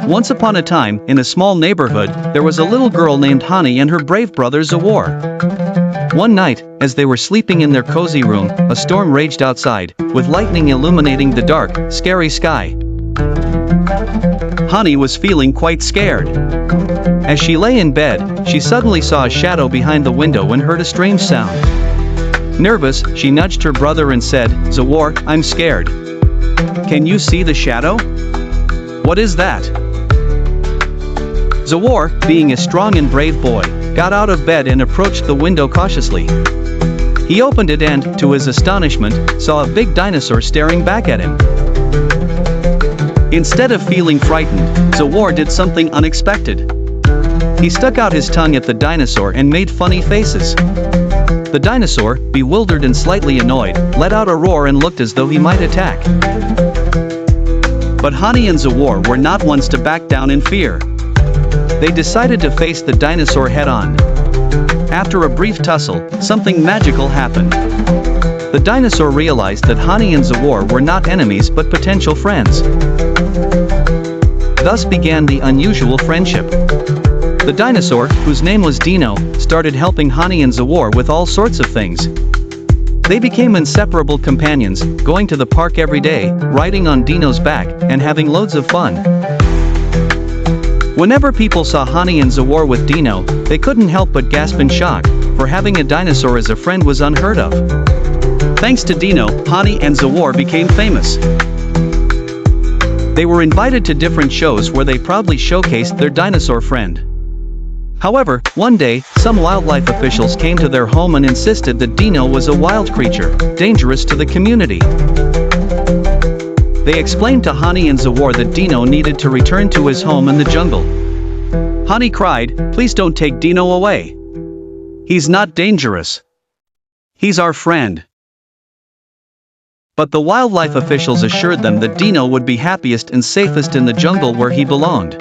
Once upon a time, in a small neighborhood, there was a little girl named Hani and her brave brother Zawar. One night, as they were sleeping in their cozy room, a storm raged outside, with lightning illuminating the dark, scary sky. Hani was feeling quite scared. As she lay in bed, she suddenly saw a shadow behind the window and heard a strange sound. Nervous, she nudged her brother and said, "Zawar, I'm scared. Can you see the shadow? What is that?" Zawar, being a strong and brave boy, got out of bed and approached the window cautiously. He opened it and, to his astonishment, saw a big dinosaur staring back at him. Instead of feeling frightened, Zawar did something unexpected. He stuck out his tongue at the dinosaur and made funny faces. The dinosaur, bewildered and slightly annoyed, let out a roar and looked as though he might attack. But Hani and Zawar were not ones to back down in fear. They decided to face the dinosaur head-on. After a brief tussle, something magical happened. The dinosaur realized that Hani and Zawar were not enemies but potential friends. Thus began the unusual friendship. The dinosaur, whose name was Dino, started helping Hani and Zawar with all sorts of things. They became inseparable companions, going to the park every day, riding on Dino's back, and having loads of fun. Whenever people saw Hani and Zawar with Dino, they couldn't help but gasp in shock, for having a dinosaur as a friend was unheard of. Thanks to Dino, Hani and Zawar became famous. They were invited to different shows where they proudly showcased their dinosaur friend. However, one day, some wildlife officials came to their home and insisted that Dino was a wild creature, dangerous to the community. They explained to Hani and Zawar that Dino needed to return to his home in the jungle. Hani cried, "Please don't take Dino away. He's not dangerous. He's our friend." But the wildlife officials assured them that Dino would be happiest and safest in the jungle where he belonged.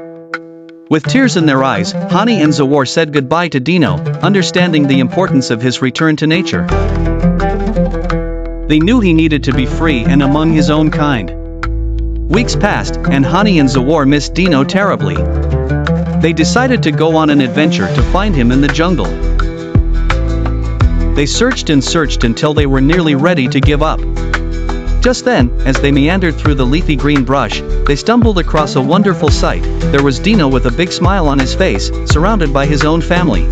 With tears in their eyes, Hani and Zawar said goodbye to Dino, understanding the importance of his return to nature. They knew he needed to be free and among his own kind. Weeks passed, and Hani and Zawar missed Dino terribly. They decided to go on an adventure to find him in the jungle. They searched and searched until they were nearly ready to give up. Just then, as they meandered through the leafy green brush, they stumbled across a wonderful sight. There was Dino with a big smile on his face, surrounded by his own family.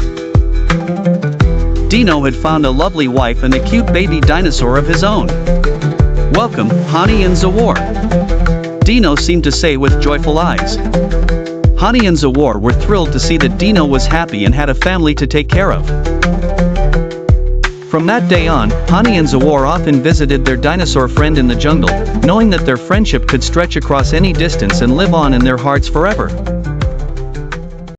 Dino had found a lovely wife and a cute baby dinosaur of his own. "Welcome, Hani and Zawar," Dino seemed to say with joyful eyes. Hani and Zawar were thrilled to see that Dino was happy and had a family to take care of. From that day on, Hani and Zawar often visited their dinosaur friend in the jungle, knowing that their friendship could stretch across any distance and live on in their hearts forever.